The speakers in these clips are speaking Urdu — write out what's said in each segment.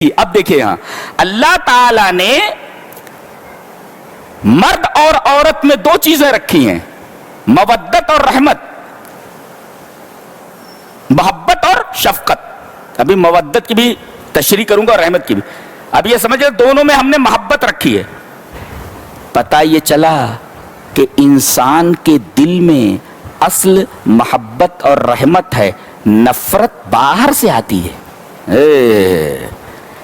اب دیکھیں یہاں اللہ تعالی نے مرد اور عورت میں دو چیزیں رکھی ہیں، مودت اور رحمت، محبت اور شفقت۔ ابھی مودت کی بھی تشریح کروں گا اور رحمت کی بھی۔ اب یہ سمجھے دونوں میں ہم نے محبت رکھی ہے۔ پتہ یہ چلا کہ انسان کے دل میں اصل محبت اور رحمت ہے، نفرت باہر سے آتی ہے۔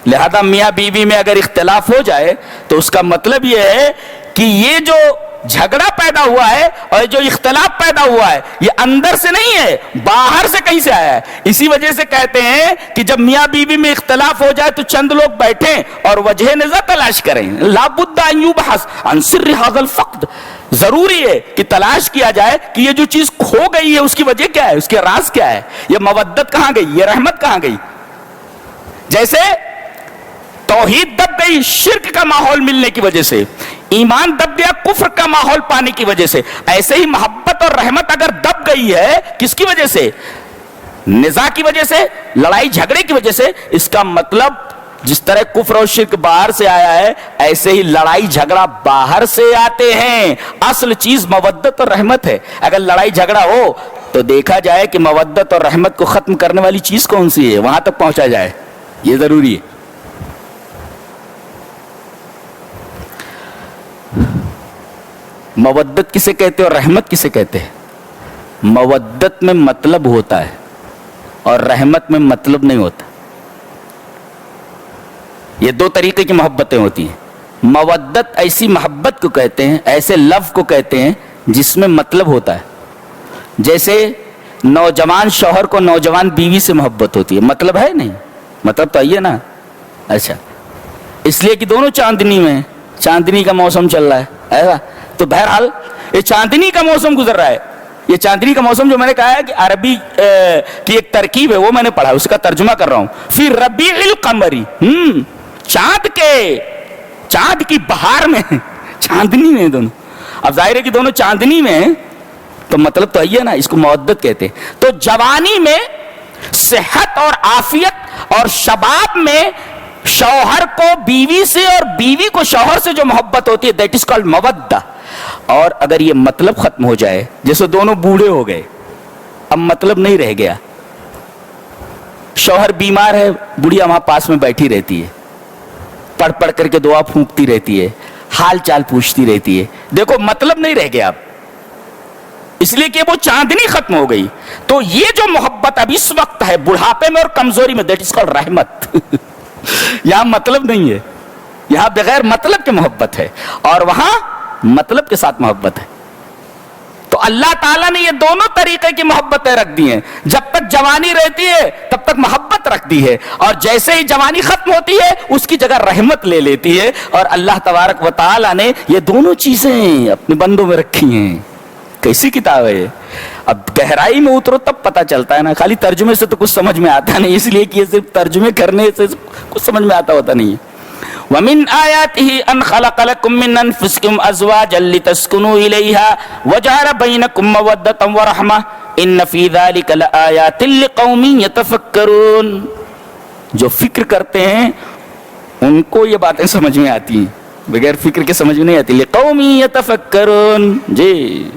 لہذا میاں بیوی میں اگر اختلاف ہو جائے تو اس کا مطلب یہ ہے کہ یہ جو جھگڑا پیدا ہوا ہے اور جو اختلاف پیدا ہوا ہے یہ اندر سے نہیں ہے، باہر سے کہیں سے آیا ہے۔ اسی وجہ سے کہتے ہیں کہ جب میاں بیوی میں اختلاف ہو جائے تو چند لوگ بیٹھیں اور وجہ نظر تلاش کریں۔ لا بد ان یبحث عن سر هذا الفقد، ضروری ہے کہ تلاش کیا جائے کہ یہ جو چیز کھو گئی ہے اس کی وجہ کیا ہے، اس کے راز کیا ہے، یہ مودت کہاں گئی، یہ رحمت کہاں گئی۔ جیسے توحید دب گئی شرک کا ماحول ملنے کی وجہ سے، ایمان دب گیا کفر کا ماحول پانے کی وجہ سے، ایسے ہی محبت اور رحمت اگر دب گئی ہے کس کی وجہ سے، نزاع کی وجہ سے، لڑائی جھگڑے کی وجہ سے، اس کا مطلب جس طرح کفر اور شرک باہر سے آیا ہے ایسے ہی لڑائی جھگڑا باہر سے آتے ہیں۔ اصل چیز مودت اور رحمت ہے۔ اگر لڑائی جھگڑا ہو تو دیکھا جائے کہ مودت اور رحمت کو ختم کرنے والی چیز کون سی ہے، وہاں تک پہنچا جائے، یہ ضروری ہے۔ مودت کسے کہتے ہیں اور رحمت کسے کہتے ہیں؟ مودت میں مطلب ہوتا ہے اور رحمت میں مطلب نہیں ہوتا۔ یہ دو طریقے کی محبتیں ہوتی ہیں۔ مودت ایسی محبت کو کہتے ہیں، ایسے لفظ کو کہتے ہیں جس میں مطلب ہوتا ہے۔ جیسے نوجوان شوہر کو نوجوان بیوی سے محبت ہوتی ہے، مطلب ہے نہیں، مطلب تو آئیے نا۔ اچھا، اس لیے کہ دونوں چاندنی میں، چاندنی کا موسم چل رہا ہے ایسا، تو بہرحال یہ چاندنی کا موسم گزر رہا ہے۔ یہ چاندنی کا موسم جو میں نے کہا ہے کہ عربی کی ایک ترکیب ہے وہ میں نے پڑھا، اس کا ترجمہ کر رہا ہوں۔ پھر ربیع القمری، چاند کی بہار میں، چاندنی میں دونوں، اب ظاہر ہے کہ دونوں چاندنی میں تو مطلب تو ہے نا، اس کو مودت کہتے ہیں۔ تو جوانی میں صحت اور عافیت اور شباب میں شوہر کو بیوی سے اور بیوی کو شوہر سے جو محبت ہوتی ہے دیٹ از کالڈ مودہ۔ اور اگر یہ مطلب ختم ہو جائے، جیسے دونوں بوڑھے ہو گئے، اب مطلب نہیں رہ گیا، شوہر بیمار ہے، بڑھیا وہاں پاس میں بیٹھی رہتی ہے، پڑھ پڑھ کر کے دعا پھونکتی رہتی ہے، حال چال پوچھتی رہتی ہے، دیکھو مطلب نہیں رہ گیا اب، اس لیے کہ وہ چاندنی ختم ہو گئی۔ تو یہ جو محبت اب اس وقت ہے بڑھاپے میں اور کمزوری میں دیٹ از کالڈ رحمت۔ یہاں مطلب نہیں ہے، یہاں بغیر مطلب کے محبت ہے اور وہاں مطلب کے ساتھ محبت ہے۔ تو اللہ تعالیٰ نے یہ دونوں طریقے کی محبتیں رکھ دی ہیں۔ جب تک جوانی رہتی ہے تب تک محبت رکھ دی ہے، اور جیسے ہی جوانی ختم ہوتی ہے اس کی جگہ رحمت لے لیتی ہے۔ اور اللہ تبارک و تعالیٰ نے یہ دونوں چیزیں اپنے بندوں میں رکھی ہیں۔ کیسی کتاب ہے یہ؟ اب گہرائی میں اترو تب پتہ چلتا ہے نا، خالی ترجمے سے تو کچھ سمجھ میں آتا نہیں، اس لیے کہ یہ صرف ترجمے کرنے سے کچھ سمجھ میں آتا ہوتا نہیں ہے۔ وَمِنْ آيَاتِهِ أَنْ خَلَقَ لَكُم مِّنْ أَنفُسِكُمْ أَزْوَاجًا لِتَسْكُنُوا إِلَيْهَا وَجَعَلَ بَيْنَكُم مَّوَدَّةً وَرَحْمَةً إِنَّ فِي ذَلِكَ لَآيَاتٍ لِقَوْمٍ يَتَفَكَّرُونَ۔ جو فکر کرتے ہیں ان کو یہ باتیں سمجھ میں آتی ہیں، بغیر فکر کے سمجھ میں نہیں آتی۔ لِقَوْمٍ يَتَفَكَّرُونَ، جی۔